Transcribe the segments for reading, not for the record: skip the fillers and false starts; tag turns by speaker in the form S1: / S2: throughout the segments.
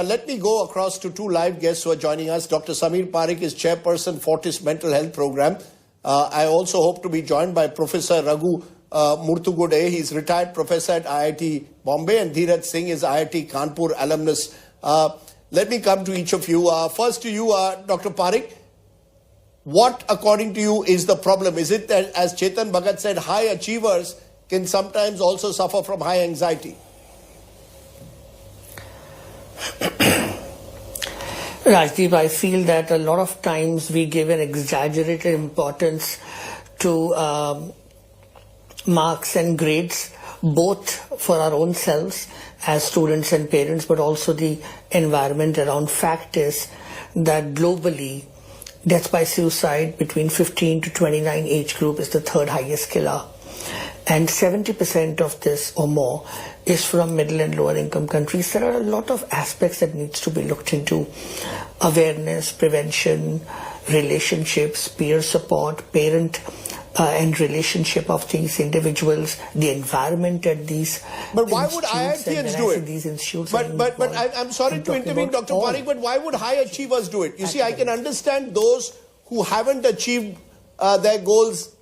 S1: Let me go across to two live guests who are joining us. Dr. Samir Parikh is Chairperson, Fortis Mental Health Program. I also hope to be joined by Professor Raghu Murthugude. He's retired professor at IIT Bombay, and Dheeraj Singh is IIT Kanpur alumnus. Let me come to each of you. First to you, Dr. Parikh. What, according to you, is the problem? Is it that, as Chetan Bhagat said, high achievers can sometimes also suffer from high anxiety?
S2: Rajdeep, I feel that a lot of times we give an exaggerated importance to marks and grades, both for our own selves as students and parents, but also the environment around. Fact is that globally, death by suicide between 15 to 29 age group is the third highest killer. And 70% of this or more is from middle and lower income countries. There are a lot of aspects that needs to be looked into. Awareness, prevention, relationships, peer support, parent and relationship of these individuals, the environment at these
S1: But why would IITians do it?
S2: These institutes
S1: but I'm sorry to intervene, Dr. Parikh, but why would high achievers do it? You see, I can understand those who haven't achieved their goals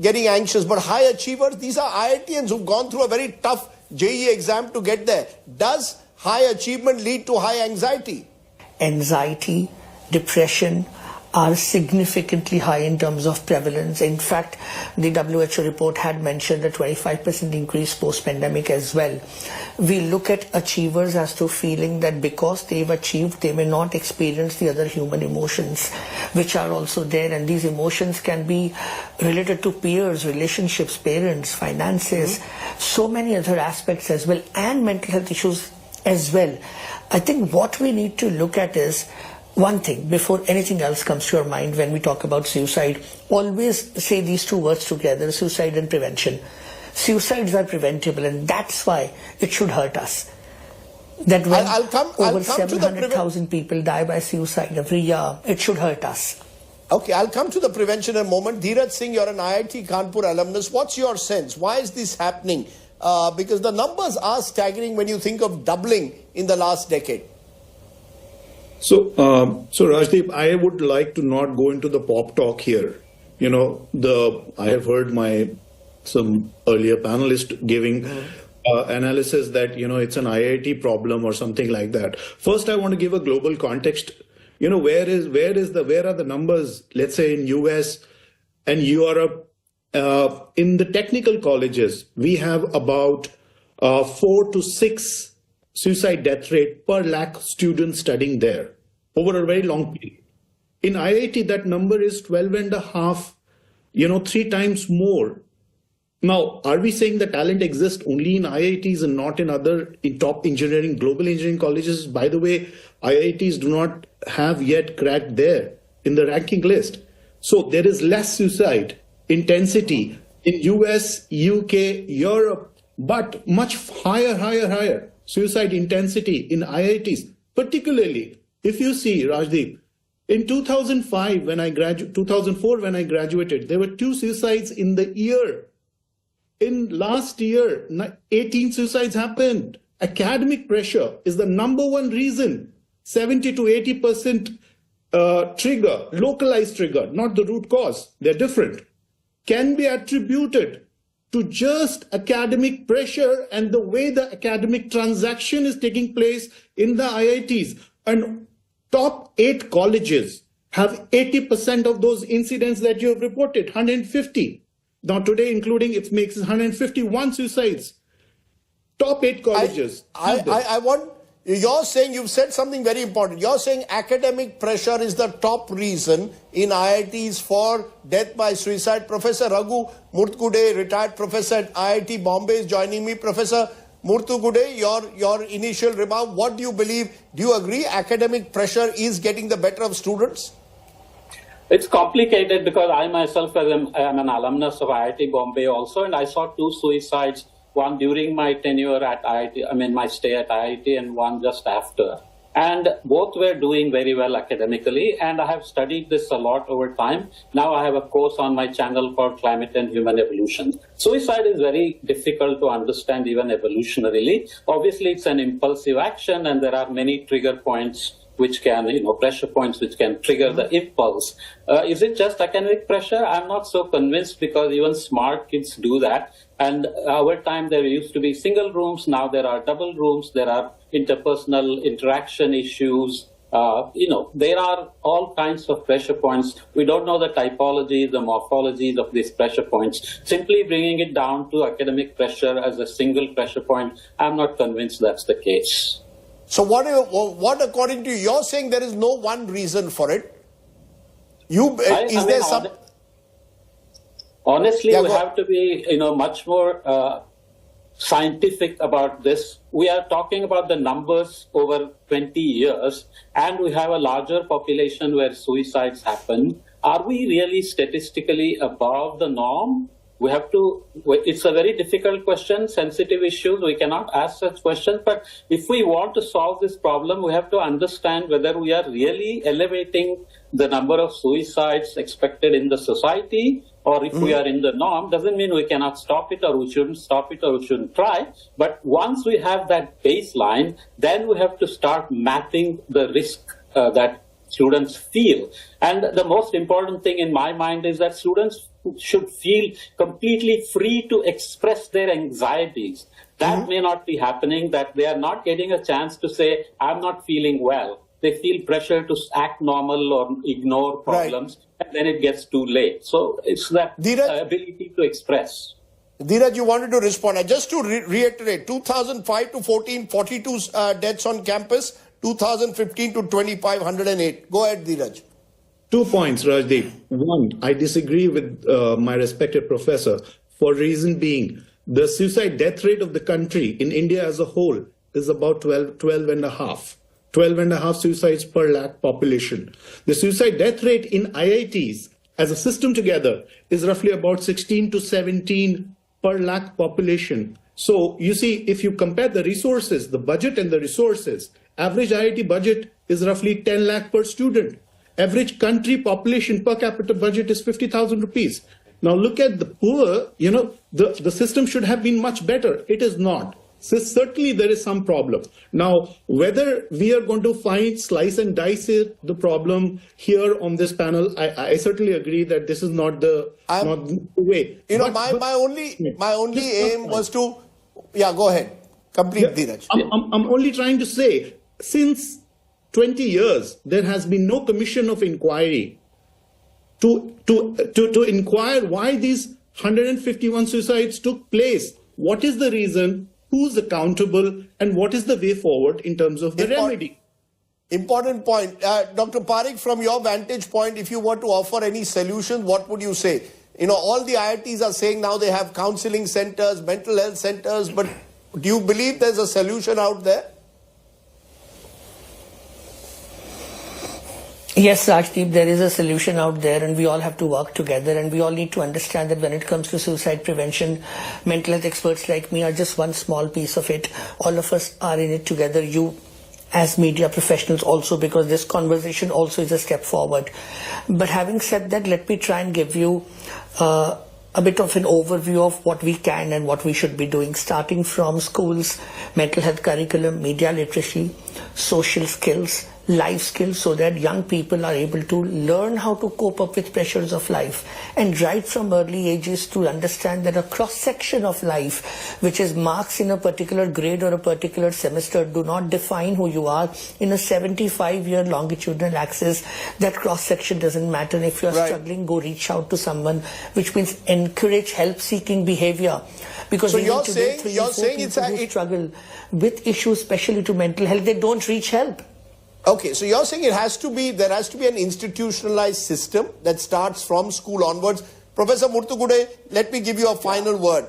S1: getting anxious, but high achievers, these are IITians who've gone through a very tough JEE exam to get there. Does high achievement lead to high anxiety?
S2: Anxiety, depression are significantly high in terms of prevalence. In fact, the WHO report had mentioned a 25% increase post-pandemic as well. We look at achievers as to feeling that because they've achieved, they may not experience the other human emotions, which are also there. And these emotions can be related to peers, relationships, parents, finances, so many other aspects as well, and mental health issues as well. I think what we need to look at is one thing, before anything else comes to your mind when we talk about suicide, always say these two words together, suicide and prevention. Suicides are preventable, and that's why it should hurt us. That when over 700,000 people die by suicide every year, it should hurt us.
S1: Okay, I'll come to the prevention in a moment. Dheeraj Singh, you're an IIT Kanpur alumnus. What's your sense? Why is this happening? Because the numbers are staggering when you think of doubling in the last decade.
S3: So Rajdeep, I would like to not go into the pop talk here. You know, I have heard some earlier panelist giving analysis that, you know, it's an IIT problem or something like that. First, I want to give a global context. You know, where are the numbers, let's say in US and Europe, in the technical colleges, we have about 4 to 6 suicide death rate per lakh students studying there over a very long period. In IIT, that number is 12 and a half, 3 times more. Now, are we saying that talent exists only in IITs and not in other top engineering, global engineering colleges? By the way, IITs do not have yet cracked there in the ranking list. So there is less suicide intensity in US, UK, Europe, but much higher suicide intensity in IITs, particularly if you see, Rajdeep, in 2004 when I graduated, there were 2 suicides in the year. In last year, 18 suicides happened. Academic pressure is the number one reason, 70 to 80% trigger, localized trigger, not the root cause, they're different, can be attributed to just academic pressure and the way the academic transaction is taking place in the IITs. And top 8 colleges have 80% of those incidents that you have reported, 150. Now today, including, it makes 151 suicides. Top 8 colleges.
S1: You're saying, you've said something very important. You're saying academic pressure is the top reason in IITs for death by suicide. Professor Raghu Murthugude, retired professor at IIT Bombay, is joining me. Professor Murthugude, your initial remark, what do you believe? Do you agree academic pressure is getting the better of students?
S4: It's complicated because I myself am an alumnus of IIT Bombay also, and I saw 2 suicides, one during my tenure at IIT, my stay at IIT, and one just after. and both were doing very well academically. And I have studied this a lot over time. Now I have a course on my channel called Climate and Human Evolution. Suicide is very difficult to understand even evolutionarily. Obviously, it's an impulsive action, and there are many trigger points which can, pressure points which can trigger the impulse. Is it just academic pressure? I'm not so convinced, because even smart kids do that. And over time, there used to be single rooms. Now there are double rooms. There are interpersonal interaction issues. There are all kinds of pressure points. We don't know the typology, the morphologies of these pressure points. Simply bringing it down to academic pressure as a single pressure point, I'm not convinced that's the case.
S1: So what according to you, you're saying there is no one reason for it?
S4: Honestly,
S1: Yeah,
S4: we have to be, much more scientific about this. We are talking about the numbers over 20 years, and we have a larger population where suicides happen. Are we really statistically above the norm? We have to, it's a very difficult question, sensitive issues. We cannot ask such questions. But if we want to solve this problem, we have to understand whether we are really elevating the number of suicides expected in the society, or if we are in the norm. Doesn't mean we cannot stop it, or we shouldn't stop it, or we shouldn't try. But once we have that baseline, then we have to start mapping the risk that students feel. And the most important thing in my mind is that students should feel completely free to express their anxieties. That may not be happening, that they are not getting a chance to say, I'm not feeling well. They feel pressure to act normal or ignore problems, and then it gets too late. So it's that ability to express.
S1: Dheeraj, you wanted to respond. Just to reiterate, 2005 to 14, 42 deaths on campus, 2015 to 25, 108. Go ahead, Dheeraj.
S3: 2 points, Rajdeep. One, I disagree with my respected professor, for reason being, the suicide death rate of the country in India as a whole is about 12 and a half. 12 and a half suicides per lakh population. The suicide death rate in IITs as a system together is roughly about 16 to 17 per lakh population. So you see, if you compare the resources, the budget and the resources, average IIT budget is roughly 10 lakh per student. Average country population per capita budget is 50,000 rupees. Now look at the poor, the system should have been much better. It is not. So certainly there is some problem. Now, whether we are going to slice and dice the problem here on this panel, I certainly agree that this is not the way.
S1: My only aim was to, go ahead. Complete, Dheeraj.
S3: I'm only trying to say, since 20 years, there has been no commission of inquiry to inquire why these 151 suicides took place. What is the reason? Who's accountable, and what is the way forward in terms of the remedy?
S1: Important point. Dr. Parikh, from your vantage point, if you were to offer any solution, what would you say? All the IITs are saying now they have counseling centers, mental health centers, but do you believe there's a solution out there?
S2: Yes, Rajdeep, there is a solution out there, and we all have to work together, and we all need to understand that when it comes to suicide prevention, mental health experts like me are just one small piece of it. All of us are in it together. You as media professionals also, because this conversation also is a step forward. But having said that, let me try and give you a bit of an overview of what we can and what we should be doing, starting from schools, mental health curriculum, media literacy, social skills, life skills, so that young people are able to learn how to cope up with pressures of life, and right from early ages to understand that a cross-section of life, which is marks in a particular grade or a particular semester, do not define who you are. In a 75-year longitudinal axis, that cross-section doesn't matter. If you're struggling, go reach out to someone, which means encourage help-seeking behavior. Because
S1: so you're saying it's
S2: who struggle with issues, especially to mental health, they don't reach help.
S1: Okay, so you're saying there has to be an institutionalized system that starts from school onwards. Professor Murthugude, let me give you a final word.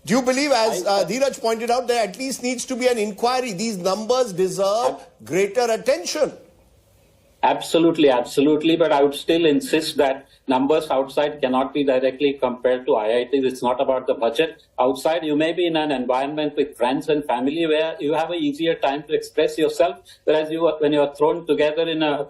S1: Do you believe, as Dheeraj pointed out, there at least needs to be an inquiry? These numbers deserve greater attention.
S4: Absolutely, absolutely. But I would still insist that numbers outside cannot be directly compared to IITs. It's not about the budget. Outside, you may be in an environment with friends and family where you have an easier time to express yourself. Whereas when you are thrown together in an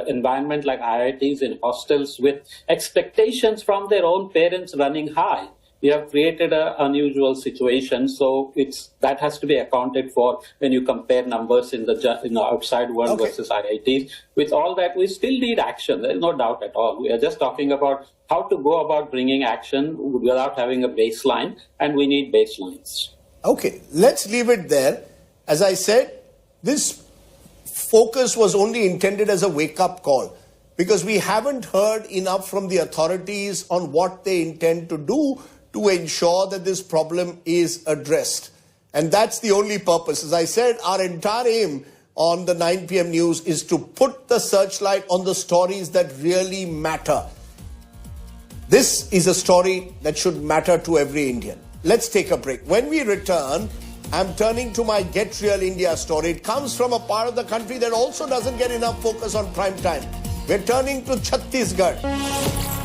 S4: environment like IITs, in hostels with expectations from their own parents running high, you have created an unusual situation. So that has to be accounted for when you compare numbers in the outside world versus IITs. With all that, we still need action. There is no doubt at all. We are just talking about how to go about bringing action without having a baseline, and we need baselines.
S1: Okay, let's leave it there. As I said, this focus was only intended as a wake-up call, because we haven't heard enough from the authorities on what they intend to do to ensure that this problem is addressed. And that's the only purpose. As I said, our entire aim on the 9 p.m. news is to put the searchlight on the stories that really matter. This is a story that should matter to every Indian. Let's take a break. When we return, I'm turning to my Get Real India story. It comes from a part of the country that also doesn't get enough focus on prime time. We're turning to Chhattisgarh.